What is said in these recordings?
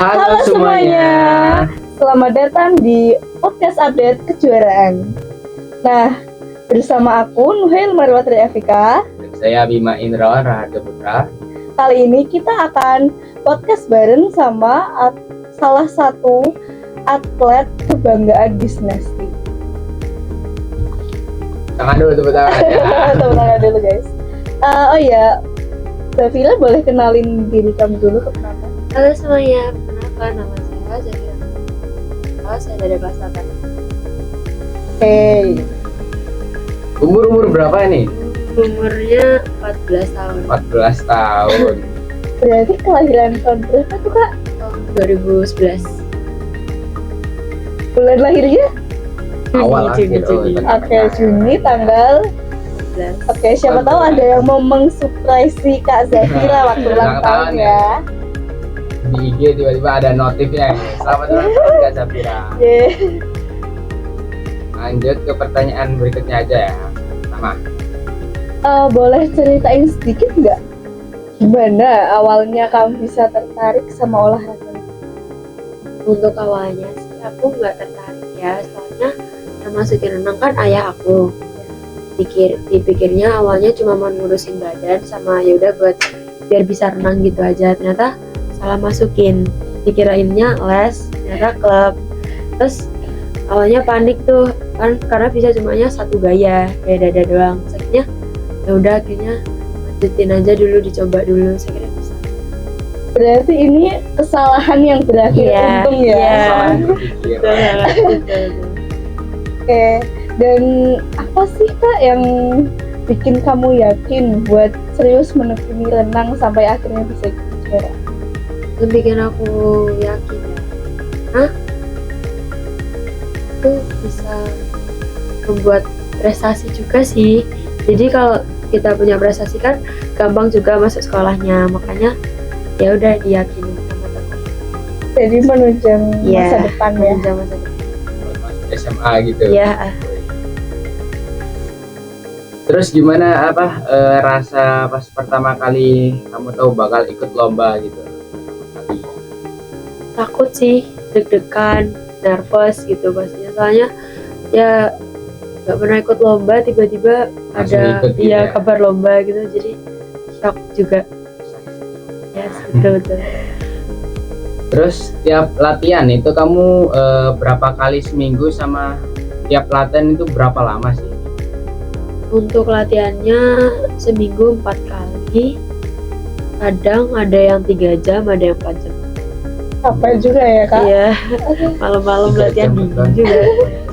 Halo semuanya, selamat datang di podcast update kejuaraan. Nah, bersama aku Nuhail Marwatri Evika. Saya Bima Indra Raharja Putra. Kali ini kita akan podcast bareng sama salah satu atlet kebanggaan Disnesti. Tangan dulu tepuk tangan ya. Tepuk tangan dulu guys. Oh ya, Zafira boleh kenalin diri kamu dulu ke penonton? Halo semuanya, perkenalkan nama saya Zafira. Saya dari kelas 8. Hey. Umur berapa nih? Umurnya 14 tahun. 14 tahun. Berarti kelahiran tahun berapa tuh kak? Tahun 2011. Bulan lahirnya? Awal Juni. akhir. Oh, Oke, Juni tanggal 11. Oke, siapa tahu ada yang mau mengsurprise si Kak Zafira waktu ulang tahun ya. Di IG tiba-tiba ada notifnya. Selamat ulang tahun Kak Zafira. Yeah. Lanjut ke pertanyaan berikutnya aja ya. Sama. Boleh ceritain sedikit nggak? Gimana awalnya kamu bisa tertarik sama olahraga? Untuk awalnya sih aku nggak tertarik ya, soalnya yang masukin renang kan ayah aku. Dipikirnya awalnya cuma mau ngurusin badan sama yaudah buat biar bisa renang gitu aja. Ternyata salah masukin, dikirainnya les, ternyata klub. Terus awalnya panik tuh kan karena bisa cumanya satu gaya dada doang. Akhirnya ya udah akhirnya lanjutin aja dulu, dicoba dulu. Saya kira bisa. Berarti ini kesalahan yang berakhir untung ya. Iya. Salah berpikir. Betul. Oke. Dan apa sih Kak yang bikin kamu yakin buat serius menekuni renang sampai akhirnya bisa ikut juara? Yang bikin aku yakin ya, itu bisa membuat prestasi juga sih. Jadi kalau kita punya prestasi kan gampang juga masuk sekolahnya, makanya ya udah diyakini sama teman. Jadi menunjang masa Iya, depan ya. menunjang masa depan. Buat masuk SMA gitu. Iya. Terus gimana rasa pas pertama kali kamu tahu bakal ikut lomba gitu? Takut sih, deg-degan, nervous gitu pastinya. Soalnya ya nggak pernah ikut lomba, tiba-tiba Langsung ada ikut gitu ya? kabar lomba gitu, jadi shock juga. Yes, betul. Terus tiap latihan itu kamu berapa kali seminggu sama tiap latihan itu berapa lama sih? Untuk latihannya seminggu 4 kali. Kadang ada yang 3 jam, ada yang 4 jam. Capek juga ya Kak? Iya, malam-malam 3 latihan jam, dingin betul. juga.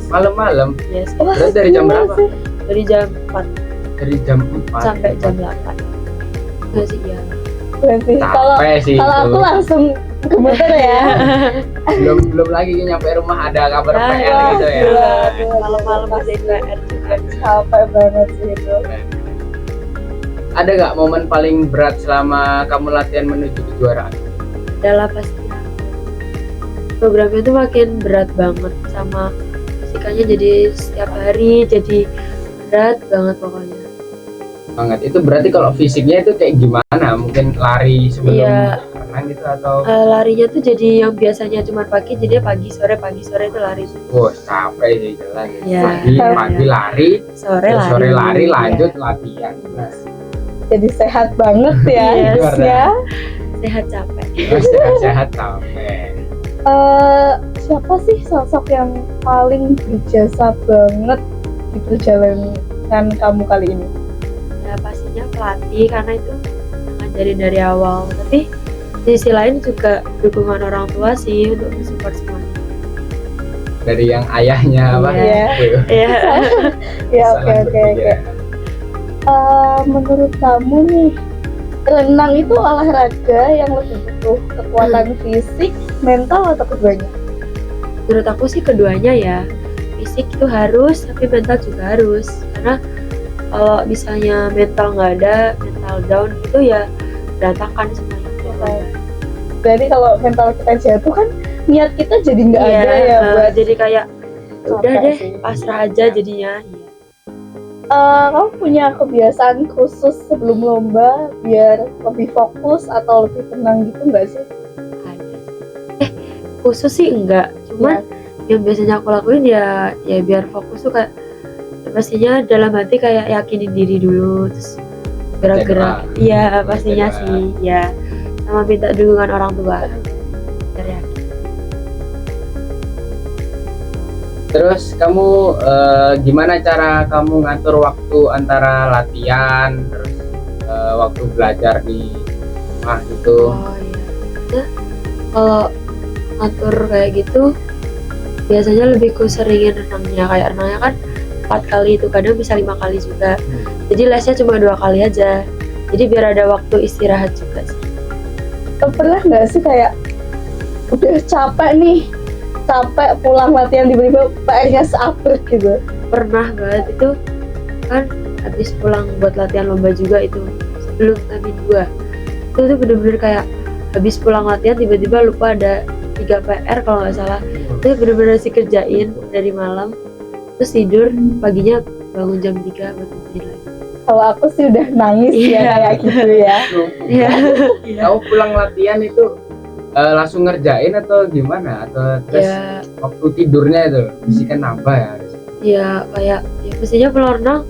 Malam-malam? Yes, Wah, Terus dari jam gimana berapa? sih? dari jam 4 Dari jam 4 sampai jam 8. Enggak sih ya. Berarti Capek sih kalau itu. aku langsung gemeter ya. belum lagi nyampe rumah ada kabar Nah, PR wah, gitu ya. gila. Malam-malam kerjain PR juga. Capek banget sih itu. Ada nggak momen paling berat selama kamu latihan menuju kejuaraan? Adalah pastinya programnya tuh makin berat banget, sama fisikanya jadi setiap hari jadi berat banget pokoknya. Banget. Itu berarti kalau fisiknya itu kayak gimana? Mungkin lari sebelum Iya. renang gitu atau? Larinya tuh jadi yang biasanya cuma pagi, jadi pagi sore itu lari. Wah, capek sih jelas. Iya. Pagi lari, Sore terus lari. sore lari Iya. lanjut latihan. Jadi sehat banget ya. Yes. Ya. Sehat capek. Terus sehat capek. Siapa sih sosok yang paling berjasa banget di perjalanan kamu kali ini? Ya pastinya pelatih, karena itu yang ngajarin dari awal. Tapi di sisi lain juga dukungan orang tua sih untuk mensupport semuanya. Dari yang ayahnya apa? Iya. Gitu. Iya. Ya Salah oke. berpikir. Menurut kamu nih, renang itu olahraga yang lebih butuh kekuatan fisik, mental atau keduanya? Menurut aku sih keduanya ya. Fisik itu harus, tapi mental juga harus. Karena kalau misalnya mental nggak ada, mental down itu ya berantakan semuanya. Berarti kalau mental kita jatuh kan niat kita jadi nggak Iya, ada ya buat jadi kayak udah Capek deh sih. pasrah aja jadinya. Iya. kamu punya kebiasaan khusus sebelum lomba biar lebih fokus atau lebih tenang gitu nggak sih? Ada sih. khusus sih enggak, cuman yang biasanya aku lakuin ya biar fokus tuh kayak pastinya dalam hati kayak yakinin diri dulu, terus gerak-gerak. Iya pastinya sih ya, sama minta dukungan orang tua biar yakin. Terus kamu gimana cara kamu ngatur waktu antara latihan terus waktu belajar di rumah gitu? Oh iya. Nah, kalau ngatur kayak gitu biasanya lebih ku seringin renangnya, kayak renangnya kan 4 kali itu, kadang bisa 5 kali juga. Jadi lesnya cuma 2 kali aja. Jadi biar ada waktu istirahat juga sih. Pernah nggak sih kayak udah capek nih, capek pulang latihan tiba-tiba PR-nya seabrek gitu? Pernah banget itu kan, habis pulang buat latihan lomba juga itu sebelum Amin 2. Itu tuh bener-bener kayak habis pulang latihan tiba-tiba lupa ada 3 PR kalau nggak salah. Itu bener-bener sih kerjain dari malam, terus tidur paginya bangun jam 3 buat ngerjain lagi. Kalau aku sih udah nangis ya kayak gitu ya. Iya. Kamu pulang latihan itu langsung ngerjain atau gimana? Atau terus Ya, waktu tidurnya itu mesti kan nambah ya? ya kayak ya mestinya pulang renang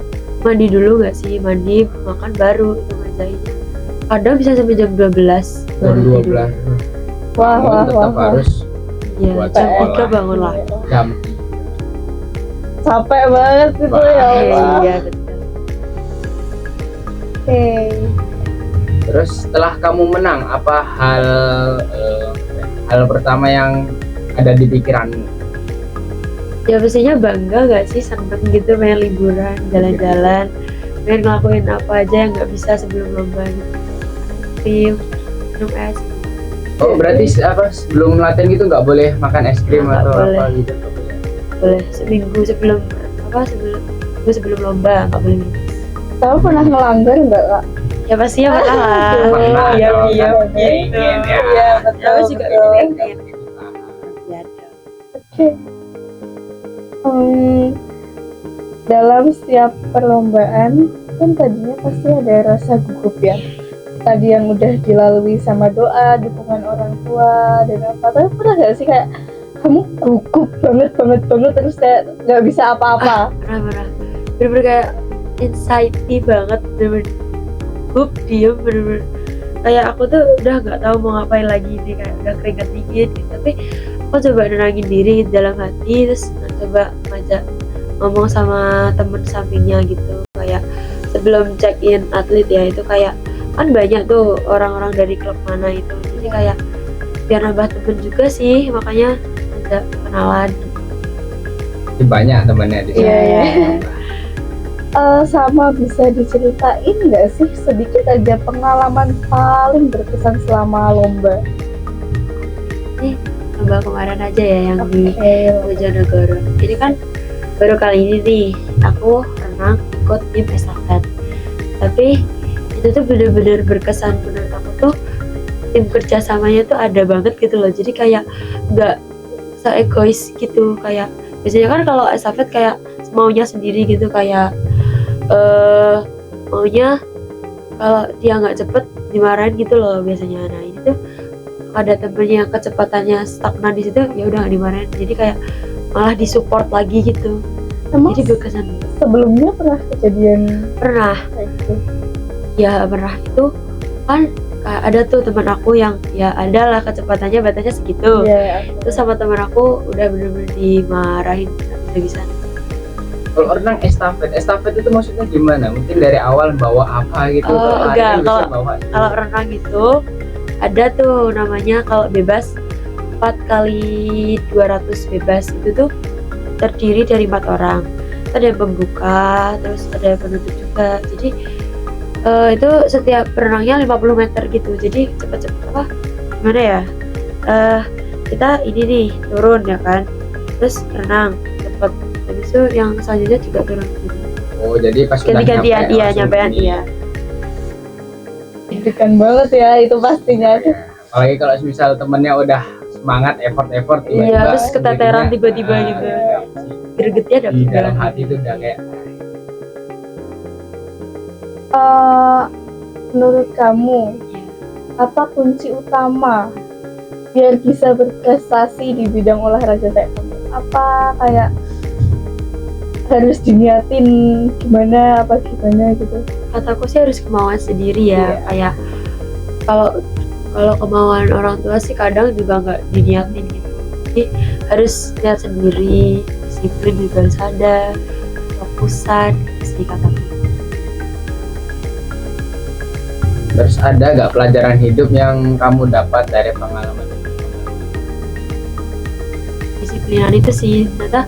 mandi dulu nggak sih, mandi makan baru itu ngerjainnya. Kadang bisa sampai jam 12 Jam baru tidur. 12. Wah, Kamu wah, tetap wah. harus Iya, buat jam 3 sekolah. bangun lah. jam Capek banget itu Wah, ya Allah. Iya betul. Oke. Terus setelah kamu menang, apa hal pertama yang ada di pikiranmu? Ya pastinya bangga gak sih, seneng gitu, pengen liburan, jalan-jalan, pengen ngelakuin apa aja yang nggak bisa sebelum lomba gitu. Krim, minum es. Oh berarti sebelum latihan gitu nggak boleh makan es krim Nggak atau boleh. apa gitu? Nggak boleh. Boleh seminggu sebelum sebelum lomba nggak boleh minum es. Kamu pernah ngelanggar nggak, Kak? Ya pastinya pernah lah. Pernah Iya dong, iya kan? gitu. Ingin, ya. Iya, Ya aku juga betul. pengen. Ya dong. Oke. Dalam setiap perlombaan kan tadinya pasti ada rasa gugup ya. Tadi yang udah dilalui sama doa, dukungan orang tua dan apa. Tapi pernah nggak sih kayak kamu gugup banget terus kayak nggak bisa apa-apa? Pernah. Bener-bener kayak anxiety banget, bener-bener gugup, diem, bener-bener kayak aku tuh udah nggak tahu mau ngapain lagi nih, kayak udah keringat dingin gitu. Tapi aku coba nenangin diri dalam hati, terus coba ngajak ngomong sama temen sampingnya gitu, kayak sebelum check in atlet ya, itu kayak kan banyak tuh orang-orang dari klub mana itu, jadi kayak biar nambah temen juga sih, makanya ada kenalan. Banyak temannya di sini. Iya. Sama bisa diceritain nggak sih sedikit aja pengalaman paling berkesan selama lomba? Lomba kemarin aja ya yang di Oke. Bojonegoro. Ini kan baru kali ini nih aku renang ikut tim estafet. Tapi itu tuh bener-bener berkesan menurut aku tuh, tim kerjasamanya tuh ada banget gitu loh. Jadi kayak nggak se-egois gitu, kayak biasanya kan kalau estafet kayak maunya sendiri gitu, kayak maunya kalau dia nggak cepet dimarahin gitu loh biasanya. Nah ini tuh ada temennya yang kecepatannya stagnan di situ, ya udah nggak dimarahin, jadi kayak malah disupport lagi gitu. Emang Jadi berkesan. sebelumnya pernah kejadian Pernah kayak gitu? ya, pernah itu kan kayak ada tuh teman aku yang ya adalah kecepatannya batasnya segitu. Iya. Terus sama teman aku udah bener-bener dimarahin, udah bisa. Kalau renang estafet itu maksudnya gimana? Mungkin dari awal bawa apa gitu? Oh, Kalau lari enggak, kan bisa kalau- bawa. Kalau renang itu ada tuh namanya, kalau bebas 4 kali 200 bebas itu tuh terdiri dari 4 orang. Ada yang pembuka, terus ada yang penutup juga. Jadi itu setiap renangnya 50 meter gitu. Jadi cepet-cepet apa? Gimana ya? Kita ini nih turun ya kan. Terus renang cepet. Habis itu yang selanjutnya juga turun gitu. Oh jadi pas udah Ganti-gantian, nyampe iya langsung nyampean, ini. iya. Deg-degan banget ya itu pastinya. Apalagi kalau misal temennya udah semangat effort Iya, terus keteteran tiba-tiba gitu. Gregetnya ada di dalam hati itu udah kayak Menurut kamu apa kunci utama biar bisa berprestasi di bidang olahraga kayak kamu? Apa kayak harus diniatin gimana apa gimana gitu? Kataku sih harus kemauan sendiri ya. Iya. Kayak kalau kemauan orang tua sih kadang juga nggak diniatin gitu. Jadi harus lihat sendiri, disiplin juga harus ada, fokusan sih kataku. Terus ada gak pelajaran hidup yang kamu dapat dari pengalaman? Disiplinan itu sih ternyata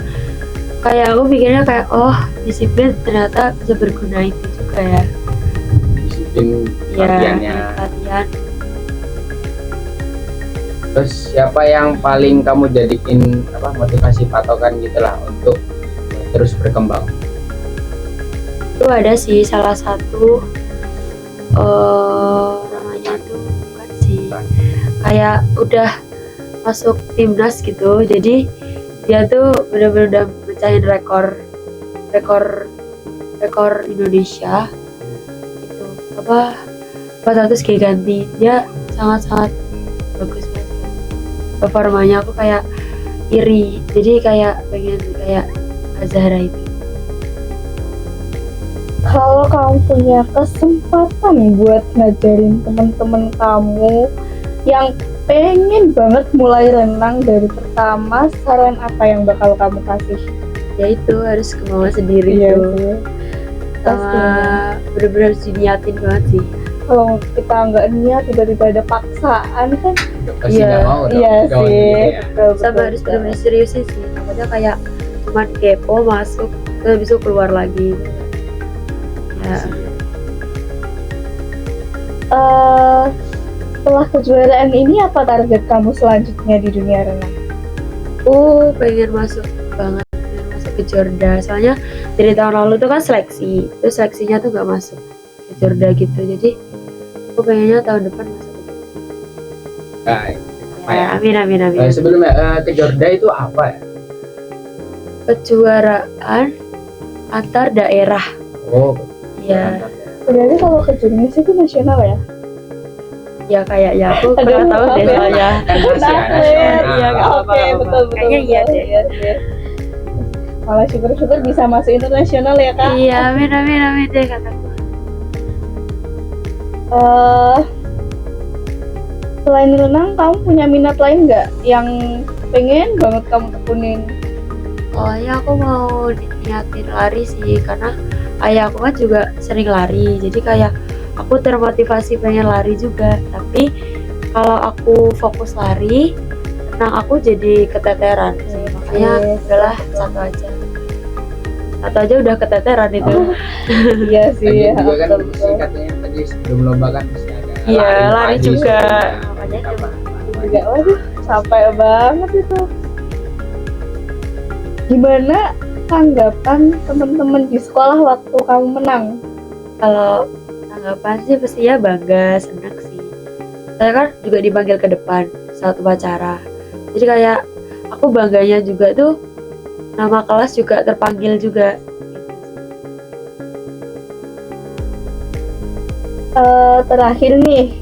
kayak aku pikirnya kayak oh disiplin ternyata bisa berguna itu juga ya. Disiplin Ya, latihannya. latihan. Terus siapa yang paling kamu jadiin motivasi patokan gitulah untuk terus berkembang? Itu ada sih salah satu namanya tuh bukan sih, kayak udah masuk timnas gitu, jadi dia tuh benar-benar udah mecahin rekor Indonesia itu apa 400 G ganti. Dia sangat-sangat bagus banget performanya, aku kayak iri, jadi kayak pengen kayak Azahra itu. Kalau kamu punya kesempatan buat ngajarin teman-teman kamu yang pengen banget mulai renang dari pertama, saran apa yang bakal kamu kasih? Ya itu harus kemauan sendiri Iya tuh, sih. sama bener-bener harus diniatin banget sih. Kalau kita nggak niat tiba-tiba ada paksaan kan? Pasti Iya, nggak mau dong. Iya Gawat sih. gitu ya. Betul, Sama betul, harus betul. bener-bener seriusin sih, takutnya kayak cuman kepo masuk terus bisa keluar lagi ya. Setelah kejuaraan ini apa target kamu selanjutnya di dunia renang? Pengen masuk banget, pengen masuk ke Jorda, soalnya dari tahun lalu tuh kan seleksi, terus seleksinya tuh gak masuk ke Jorda gitu, jadi aku pengennya tahun depan masuk ke Jorda. Nah, Ya, amin. sebelumnya ke Jorda itu apa ya? Kejuaraan antar daerah Oh, ya. Berarti kalau ke jurnis itu nasional ya? Ya kayak ya aku Aduh, kurang tahu maaf deh ya. soalnya. kan masih ada Takut. nasional. Iya, nggak Oke, apa-apa. betul. Kayaknya iya deh. Iya. Malah syukur-syukur bisa masuk internasional ya kak. Iya, amin deh kataku. Selain renang, kamu punya minat lain nggak yang pengen banget kamu tekunin? Awalnya aku mau niatin lari sih, karena ayah aku kan juga sering lari, jadi kayak aku termotivasi pengen lari juga. Tapi kalau aku fokus lari, renang aku jadi keteteran sih, makanya Oke. udahlah satu aja udah keteteran itu. Iya sih. Lagi juga kan betul, mesti betul. katanya tadi sebelum lomba kan mesti ada Iya, lari pagi juga. sebelumnya. Makanya Apa? Juga, waduh, capek banget itu. Gimana tanggapan teman-teman di sekolah waktu kamu menang? kalau tanggapan sih pastinya bangga, senang sih. Saya kan juga dipanggil ke depan saat upacara, jadi kayak aku bangganya juga tuh nama kelas juga terpanggil juga. Terakhir nih,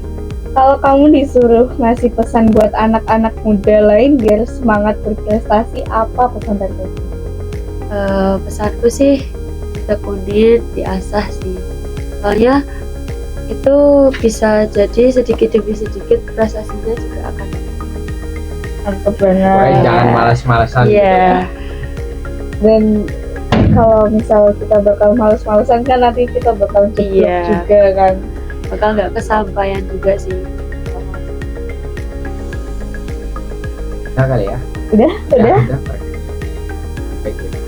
kalau kamu disuruh ngasih pesan buat anak-anak muda lain biar semangat berprestasi, apa pesan dari kamu? Pesanku sih tekunin, diasah sih, soalnya itu bisa jadi sedikit demi sedikit prestasinya juga akan. Mantap Pokoknya banget. jangan malas-malasan gitu Iya. ya. Dan kalau misal kita bakal males-malesan kan nanti kita bakal jeblok Iya. juga kan. Bakal nggak kesampaian juga sih. Udah kali ya. Udah? Baik, gitu.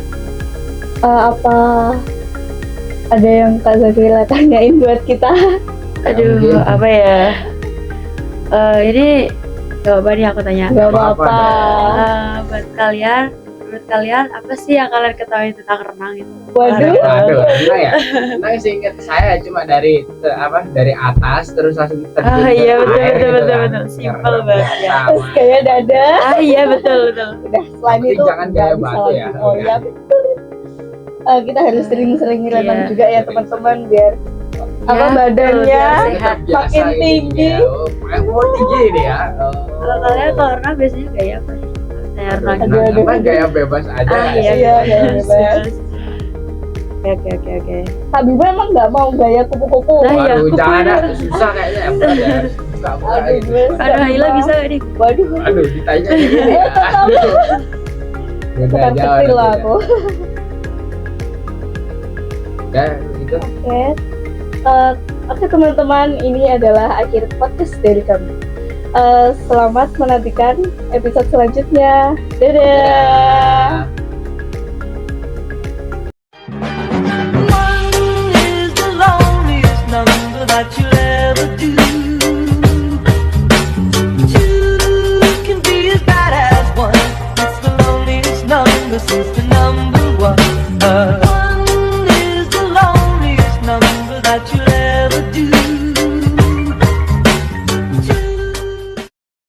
Apa ada yang Kak Zakira tanyain buat kita? Aduh, mungkin. apa ya? Ini jawabannya aku tanya. Gak apa-apa, apa-apa. Buat kalian, menurut kalian apa sih yang kalian ketahui tentang renang itu? Waduh. Waduh, enggak ya. Enggak seingat saya cuma dari dari atas terus langsung terjun Ah, ke iya, betul, air betul, gitu betul, kan. betul. Simple Luar banget, biasa, ya. Terus Mas. kayak dada. Iya betul. Udah selain Tapi itu jangan nggak gaya bisa batu lagi. ya. Oh iya betul. Kita harus sering-sering renang Iya. juga ya teman-teman biar apa badannya biar sehat. Terbiasa makin gitu tinggi. ya. Oh, mau tinggi ini ya. Oh. Kalau renang biasanya gaya apa nih? Saya renang. Aduh, aduh, Apa aduh. gaya bebas aja. Ah nggak iya, sih? Iya, gaya bebas. Oke. Kak Bima emang nggak mau gaya kupu-kupu. Nah, iya. Waduh, jangan ada susah kayaknya ya. Berat ya, harus buka-buka Aduh, gitu. gue Aduh, Haila bisa gak nih? Waduh, Aduh, ditanya gini ya. tetap Udah tetap jauh kecil gitu lah ya. aku. Ya, gitu. Oke teman-teman, ini adalah akhir podcast dari kami. Selamat menantikan episode selanjutnya. Dadah. Dadah.